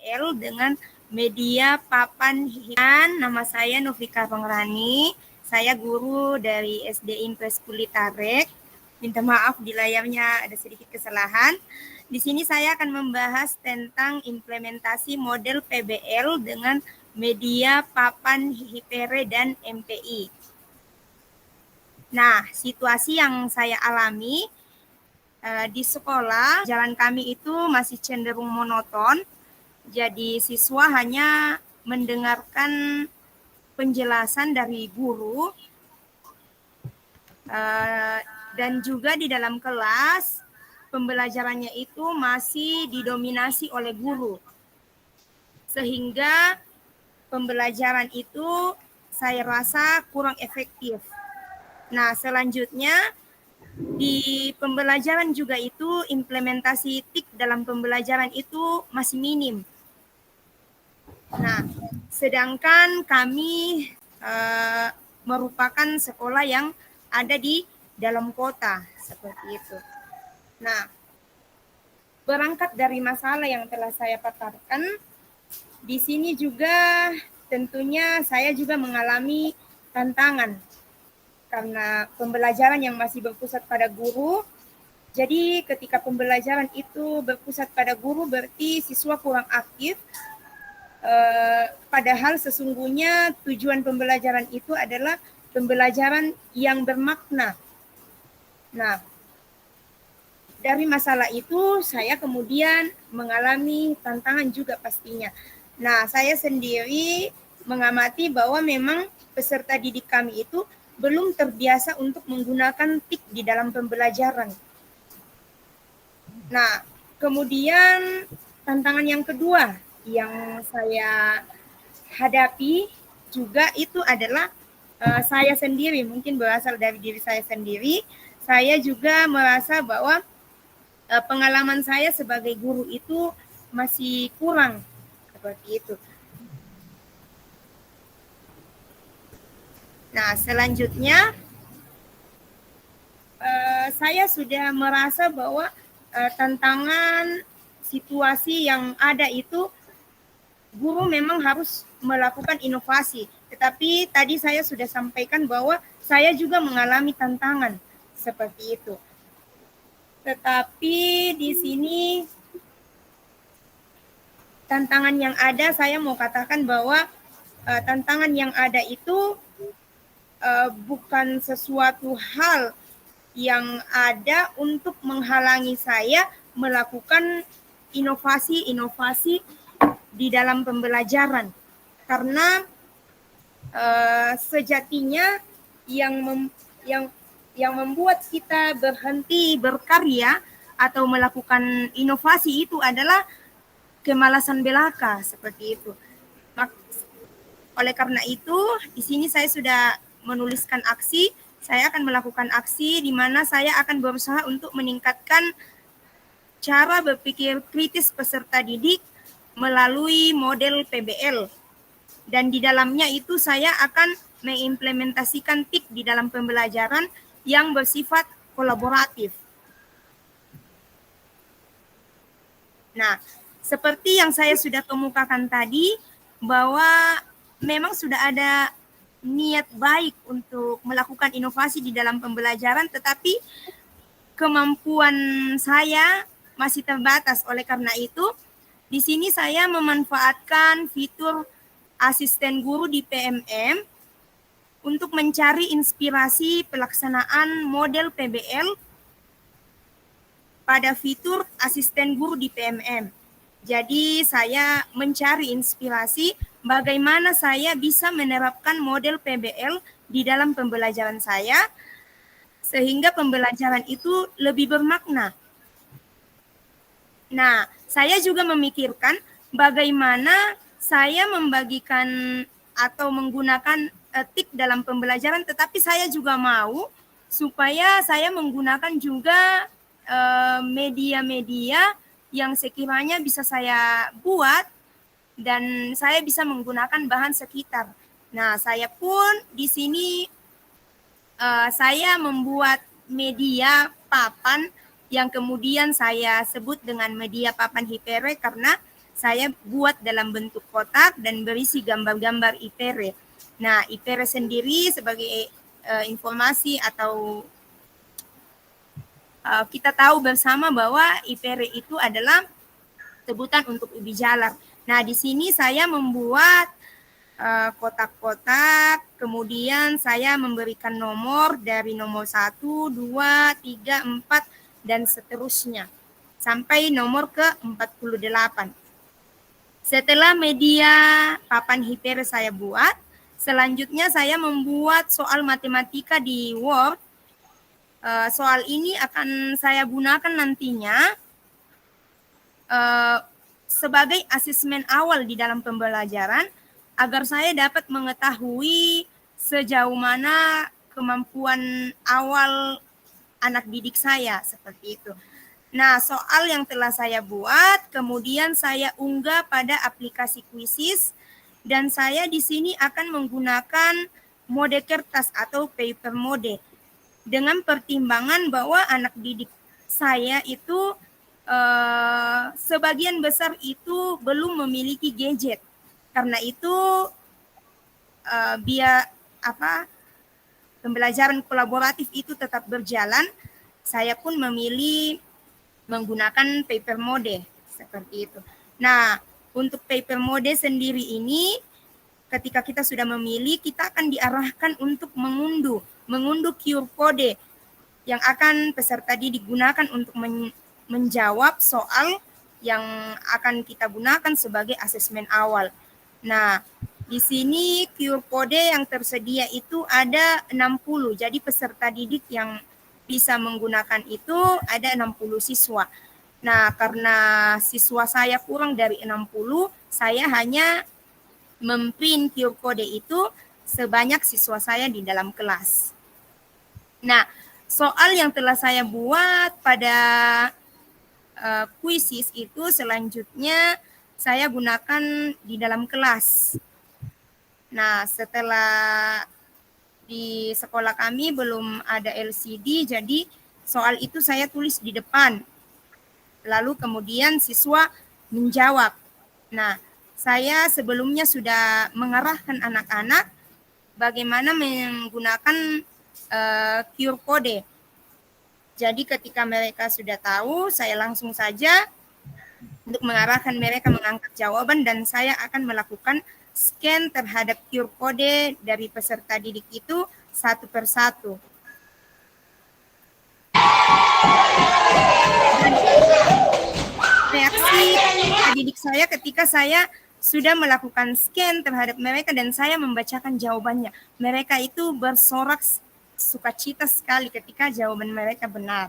PBL dengan media papan hiburan. Nama saya Novika Pengrani. Saya guru dari SD Impres Kulitarek. Minta maaf di layarnya ada sedikit kesalahan. Di sini saya akan membahas tentang implementasi model PBL dengan media papan HIPERE dan MPI. Nah, situasi yang saya alami di sekolah, jalan kami itu masih cenderung monoton. Jadi siswa hanya mendengarkan penjelasan dari guru dan juga di dalam kelas pembelajarannya itu masih didominasi oleh guru. Sehingga pembelajaran itu saya rasa kurang efektif. Nah, selanjutnya di pembelajaran juga itu implementasi TIK dalam pembelajaran itu masih minim. Nah, sedangkan kami merupakan sekolah yang ada di dalam kota seperti itu. Nah, berangkat dari masalah yang telah saya paparkan, di sini juga tentunya saya juga mengalami tantangan karena pembelajaran yang masih berpusat pada guru. Jadi ketika pembelajaran itu berpusat pada guru berarti siswa kurang aktif. Padahal sesungguhnya tujuan pembelajaran itu adalah pembelajaran yang bermakna. Nah, dari masalah itu saya kemudian mengalami tantangan juga pastinya. Nah, saya sendiri mengamati bahwa memang peserta didik kami itu belum terbiasa untuk menggunakan TIK di dalam pembelajaran. Nah, kemudian tantangan yang kedua yang saya hadapi juga itu adalah saya sendiri, mungkin berasal dari diri saya sendiri. Saya juga merasa bahwa pengalaman saya sebagai guru itu masih kurang seperti itu. Nah, selanjutnya saya sudah merasa bahwa tantangan situasi yang ada itu guru memang harus melakukan inovasi. Tetapi tadi saya sudah sampaikan bahwa saya juga mengalami tantangan seperti itu. Tetapi di sini tantangan yang ada, saya mau katakan bahwa tantangan yang ada itu bukan sesuatu hal yang ada untuk menghalangi saya melakukan inovasi-inovasi di dalam pembelajaran. Karena sejatinya yang membuat kita berhenti berkarya atau melakukan inovasi itu adalah kemalasan belaka seperti itu. Oleh karena itu, di sini saya sudah menuliskan aksi. Saya akan melakukan aksi di mana saya akan berusaha untuk meningkatkan cara berpikir kritis peserta didik melalui model PBL. Dan di dalamnya itu saya akan mengimplementasikan TIK di dalam pembelajaran yang bersifat kolaboratif. Nah, seperti yang saya sudah kemukakan tadi, bahwa memang sudah ada niat baik untuk melakukan inovasi di dalam pembelajaran, tetapi kemampuan saya masih terbatas. Oleh karena itu, di sini saya memanfaatkan fitur asisten guru di PMM untuk mencari inspirasi pelaksanaan model PBL pada fitur asisten guru di PMM. Jadi saya mencari inspirasi bagaimana saya bisa menerapkan model PBL di dalam pembelajaran saya sehingga pembelajaran itu lebih bermakna. Nah, saya juga memikirkan bagaimana saya membagikan atau menggunakan TIK dalam pembelajaran, tetapi saya juga mau supaya saya menggunakan juga media-media yang sekiranya bisa saya buat dan saya bisa menggunakan bahan sekitar. Nah, saya pun di sini saya membuat media papan yang kemudian saya sebut dengan media papan HIPERE karena saya buat dalam bentuk kotak dan berisi gambar-gambar IPERE. Nah, IPERE sendiri sebagai informasi atau kita tahu bersama bahwa IPERE itu adalah sebutan untuk ubi jalar. Nah, di sini saya membuat kotak-kotak, kemudian saya memberikan nomor dari nomor 1, 2, 3, 4, dan seterusnya, sampai nomor ke-48. Setelah media papan HIPERE saya buat, selanjutnya saya membuat soal matematika di Word. Soal ini akan saya gunakan nantinya sebagai asesmen awal di dalam pembelajaran, agar saya dapat mengetahui sejauh mana kemampuan awal anak didik saya, seperti itu. Nah, soal yang telah saya buat, kemudian saya unggah pada aplikasi Quizizz, dan saya di sini akan menggunakan mode kertas atau paper mode, dengan pertimbangan bahwa anak didik saya itu sebagian besar itu belum memiliki gadget. Karena itu biar pembelajaran kolaboratif itu tetap berjalan, saya pun memilih menggunakan paper mode seperti itu. Nah, untuk paper mode sendiri ini, ketika kita sudah memilih, kita akan diarahkan untuk mengunduh QR code yang akan peserta didik digunakan untuk menjawab soal yang akan kita gunakan sebagai asesmen awal. Nah, di sini QR code yang tersedia itu ada 60. Jadi peserta didik yang bisa menggunakan itu ada 60 siswa. Nah, karena siswa saya kurang dari 60, saya hanya memprint QR code itu sebanyak siswa saya di dalam kelas. Nah, soal yang telah saya buat pada Quizizz itu selanjutnya saya gunakan di dalam kelas. Nah, setelah di sekolah kami belum ada LCD, jadi soal itu saya tulis di depan. Lalu kemudian siswa menjawab. Nah, saya sebelumnya sudah mengarahkan anak-anak bagaimana menggunakan QR code. Jadi ketika mereka sudah tahu, saya langsung saja untuk mengarahkan mereka mengangkat jawaban, dan saya akan melakukan scan terhadap QR code dari peserta didik itu satu persatu. Dan reaksi didik saya ketika saya sudah melakukan scan terhadap mereka dan saya membacakan jawabannya. Mereka itu bersorak sukacita sekali ketika jawaban mereka benar.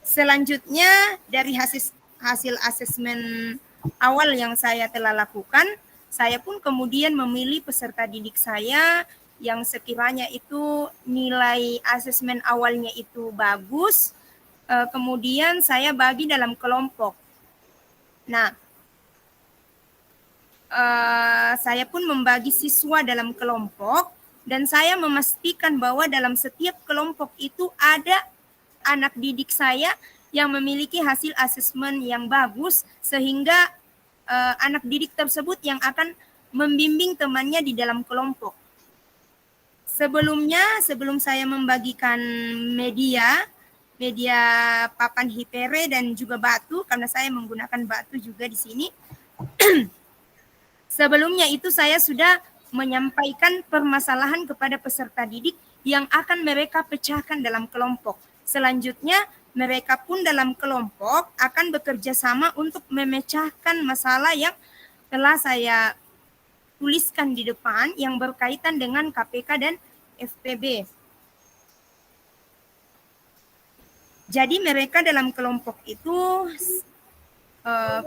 Selanjutnya, dari hasil asesmen awal yang saya telah lakukan, saya pun kemudian memilih peserta didik saya yang sekiranya itu nilai asesmen awalnya itu bagus, kemudian saya bagi dalam kelompok. Nah, saya pun membagi siswa dalam kelompok, dan saya memastikan bahwa dalam setiap kelompok itu ada anak didik saya yang memiliki hasil asesmen yang bagus, sehingga anak didik tersebut yang akan membimbing temannya di dalam kelompok. Sebelum saya membagikan media papan HIPERE dan juga batu, karena saya menggunakan batu juga di sini. Sebelumnya itu saya sudah menyampaikan permasalahan kepada peserta didik yang akan mereka pecahkan dalam kelompok. Selanjutnya, mereka pun dalam kelompok akan bekerja sama untuk memecahkan masalah yang telah saya tuliskan di depan yang berkaitan dengan KPK dan FPB. Jadi mereka dalam kelompok itu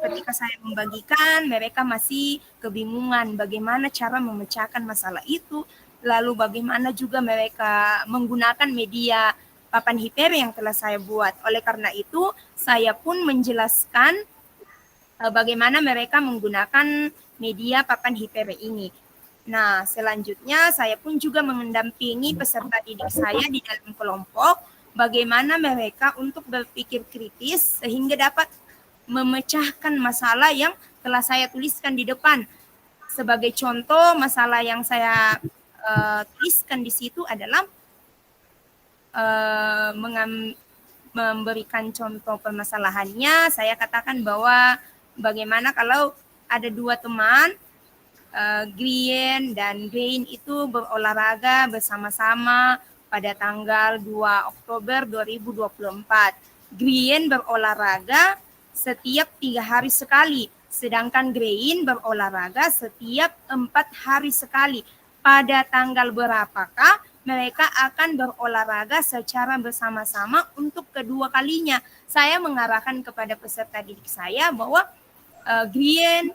ketika saya membagikan, mereka masih kebingungan bagaimana cara memecahkan masalah itu, lalu bagaimana juga mereka menggunakan media papan HIPERE yang telah saya buat. Oleh karena itu, saya pun menjelaskan bagaimana mereka menggunakan media papan HIPERE ini. Nah, selanjutnya saya pun juga mendampingi peserta didik saya di dalam kelompok, bagaimana mereka untuk berpikir kritis sehingga dapat memecahkan masalah yang telah saya tuliskan di depan. Sebagai contoh, masalah yang saya tuliskan di situ adalah memberikan contoh permasalahannya. Saya katakan bahwa bagaimana kalau ada dua teman, Grien dan Grain itu berolahraga bersama-sama pada tanggal 2 Oktober 2024. Grien berolahraga setiap 3 hari sekali, sedangkan Grain berolahraga setiap 4 hari sekali. Pada tanggal berapakah mereka akan berolahraga secara bersama-sama untuk kedua kalinya? Saya mengarahkan kepada peserta didik saya bahwa Grien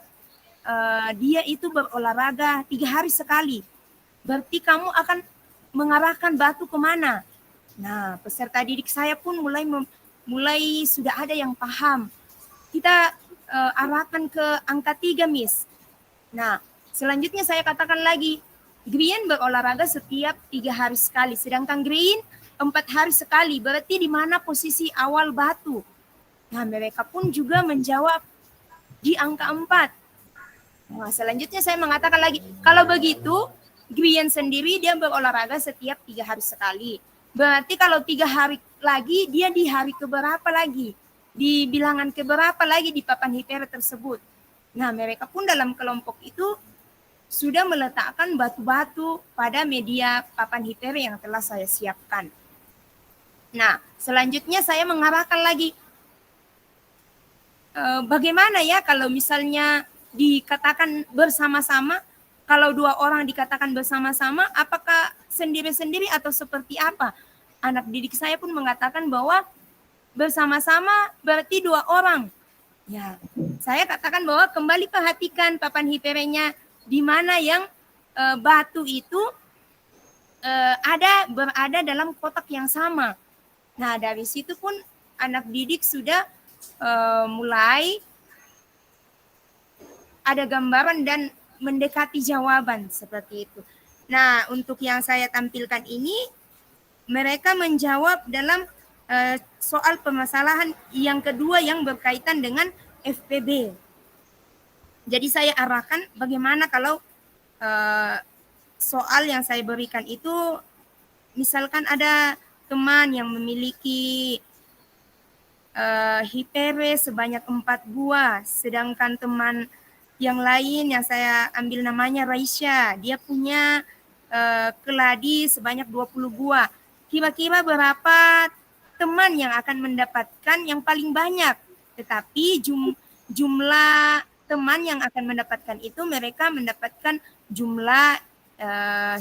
dia itu berolahraga 3 hari sekali. Berarti kamu akan mengarahkan batu kemana? Nah, peserta didik saya pun mulai sudah ada yang paham. Kita arahkan ke angka 3, Miss. Nah, selanjutnya saya katakan lagi, Green berolahraga setiap 3 hari sekali, sedangkan Green 4 hari sekali. Berarti di mana posisi awal batu? Nah, mereka pun juga menjawab di angka 4. Nah, selanjutnya saya mengatakan lagi, kalau begitu, Green sendiri dia berolahraga setiap 3 hari sekali. Berarti kalau 3 hari lagi, dia di hari keberapa lagi? Di bilangan keberapa lagi di papan HIPERE tersebut? Nah, mereka pun dalam kelompok itu sudah meletakkan batu-batu pada media papan HIPERE yang telah saya siapkan. Nah, selanjutnya saya mengarahkan lagi, bagaimana ya kalau misalnya dikatakan bersama-sama, kalau 2 orang dikatakan bersama-sama, apakah sendiri-sendiri atau seperti apa? Anak didik saya pun mengatakan bahwa bersama-sama berarti 2 orang. Ya, saya katakan bahwa kembali perhatikan papan HIPERE-nya, di mana yang batu itu berada dalam kotak yang sama. Nah, dari situ pun anak didik sudah mulai ada gambaran dan mendekati jawaban seperti itu. Nah, untuk yang saya tampilkan ini, mereka menjawab dalam soal permasalahan yang kedua yang berkaitan dengan FPB. Jadi saya arahkan bagaimana kalau soal yang saya berikan itu, misalkan ada teman yang memiliki HIPERE sebanyak 4 buah, sedangkan teman yang lain yang saya ambil namanya Raisya, dia punya keladi sebanyak 20 buah. Kira-kira berapa teman yang akan mendapatkan yang paling banyak? Tetapi jumlah teman yang akan mendapatkan itu, mereka mendapatkan jumlah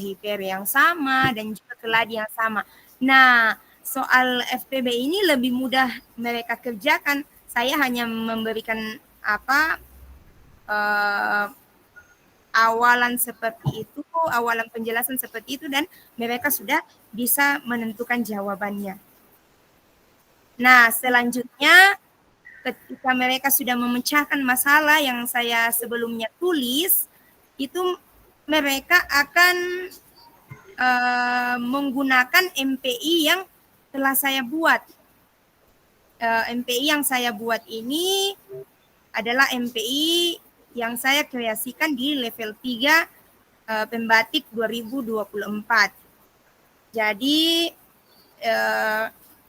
HIPERE yang sama dan juga keladi yang sama. Nah, soal FPB ini lebih mudah mereka kerjakan. Saya hanya memberikan awalan seperti itu, awalan penjelasan seperti itu, dan mereka sudah bisa menentukan jawabannya. Nah, selanjutnya ketika mereka sudah memecahkan masalah yang saya sebelumnya tulis, itu mereka akan menggunakan MPI yang telah saya buat. MPI yang saya buat ini adalah MPI yang saya kreasikan di level 3 Pembatik 2024. Jadi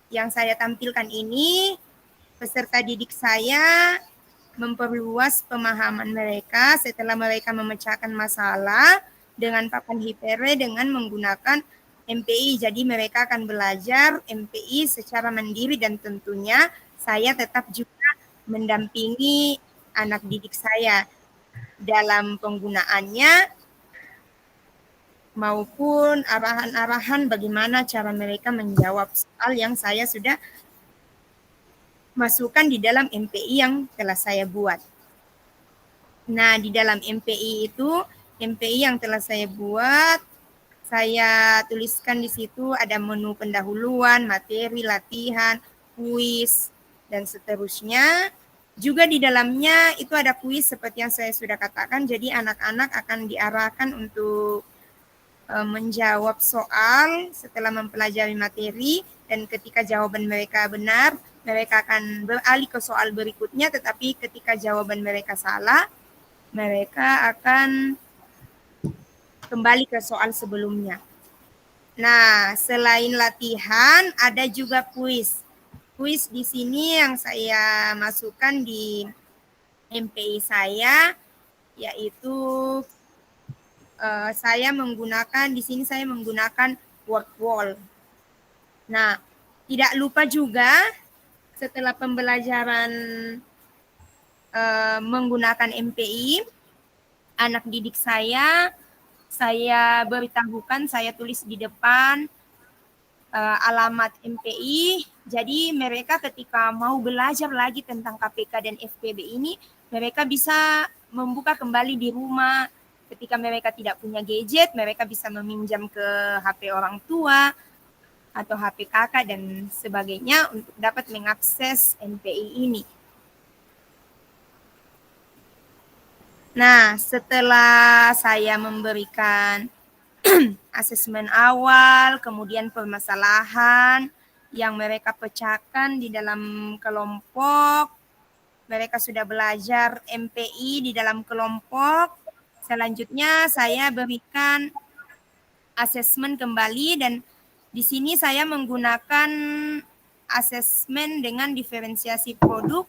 yang saya tampilkan ini, peserta didik saya memperluas pemahaman mereka setelah mereka memecahkan masalah dengan papan HIPERE dengan menggunakan MPI. Jadi mereka akan belajar MPI secara mandiri, dan tentunya saya tetap juga mendampingi anak didik saya dalam penggunaannya maupun arahan-arahan bagaimana cara mereka menjawab soal yang saya sudah masukkan di dalam MPI yang telah saya buat. Nah, di dalam MPI itu, MPI yang telah saya buat, saya tuliskan di situ ada menu pendahuluan, materi, latihan, kuis, dan seterusnya. Juga di dalamnya itu ada kuis seperti yang saya sudah katakan, jadi anak-anak akan diarahkan untuk menjawab soal setelah mempelajari materi, dan ketika jawaban mereka benar, mereka akan beralih ke soal berikutnya, tetapi ketika jawaban mereka salah, mereka akan kembali ke soal sebelumnya. Nah, selain latihan, ada juga kuis. Kuis di sini yang saya masukkan di MPI saya, yaitu saya menggunakan di sini saya menggunakan word wall. Nah, tidak lupa juga setelah pembelajaran menggunakan MPI, anak didik saya beritahukan, saya tulis di depan alamat MPI. Jadi mereka ketika mau belajar lagi tentang KPK dan FPB ini, mereka bisa membuka kembali di rumah. Ketika mereka tidak punya gadget, mereka bisa meminjam ke HP orang tua atau HP kakak dan sebagainya untuk dapat mengakses MPI ini. Nah, setelah saya memberikan asesmen awal, kemudian permasalahan yang mereka pecahkan di dalam kelompok, mereka sudah belajar MPI di dalam kelompok. Selanjutnya saya berikan asesmen kembali, dan di sini saya menggunakan asesmen dengan diferensiasi produk.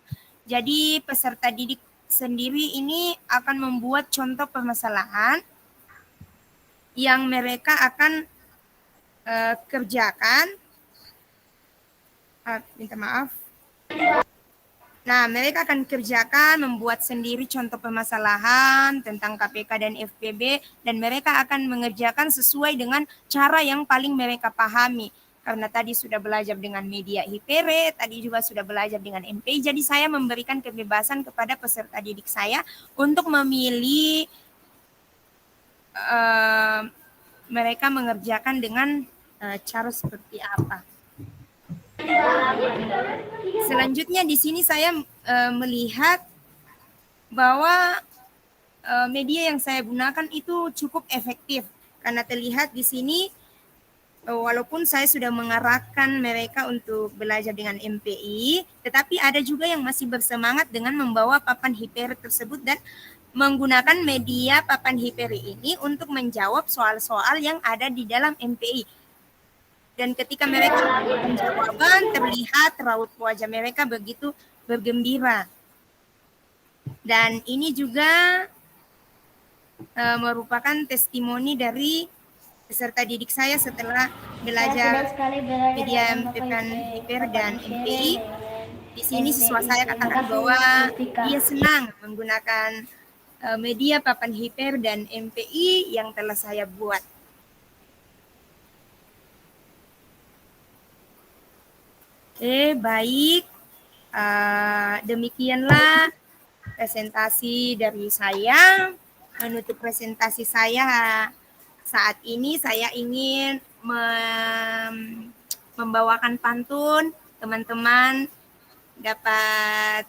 Jadi peserta didik sendiri ini akan membuat contoh permasalahan yang mereka akan kerjakan. Minta maaf. Nah, mereka akan kerjakan, membuat sendiri contoh permasalahan tentang KPK dan FPB, dan mereka akan mengerjakan sesuai dengan cara yang paling mereka pahami. Karena tadi sudah belajar dengan media HIPERE, tadi juga sudah belajar dengan MPI, jadi saya memberikan kebebasan kepada peserta didik saya untuk memilih mereka mengerjakan dengan cara seperti apa. Selanjutnya di sini saya melihat bahwa media yang saya gunakan itu cukup efektif, karena terlihat di sini walaupun saya sudah mengarahkan mereka untuk belajar dengan MPI, tetapi ada juga yang masih bersemangat dengan membawa papan HIPERE tersebut dan menggunakan media papan HIPERE ini untuk menjawab soal-soal yang ada di dalam MPI. Dan ketika mereka mendapatkan jawaban, terlihat raut wajah mereka begitu bergembira. Dan ini juga merupakan testimoni dari peserta didik saya setelah belajar media papan HIPERE dan MPI. Di sini siswa saya katakan bahwa dia senang menggunakan media papan HIPERE dan MPI yang telah saya buat. Baik. Demikianlah presentasi dari saya. Menutup presentasi saya saat ini, saya ingin membawakan pantun. Teman-teman dapat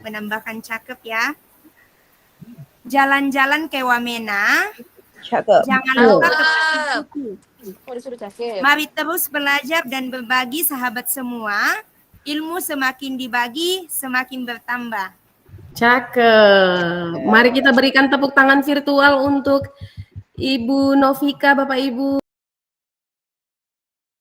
menambahkan cakep ya. Jalan-jalan ke Wamena, cakep. Jangan lupa tetap buku. Mari terus belajar dan berbagi sahabat semua. Ilmu semakin dibagi, semakin bertambah. Cakep. Mari kita berikan tepuk tangan virtual untuk Ibu Novika, Bapak Ibu.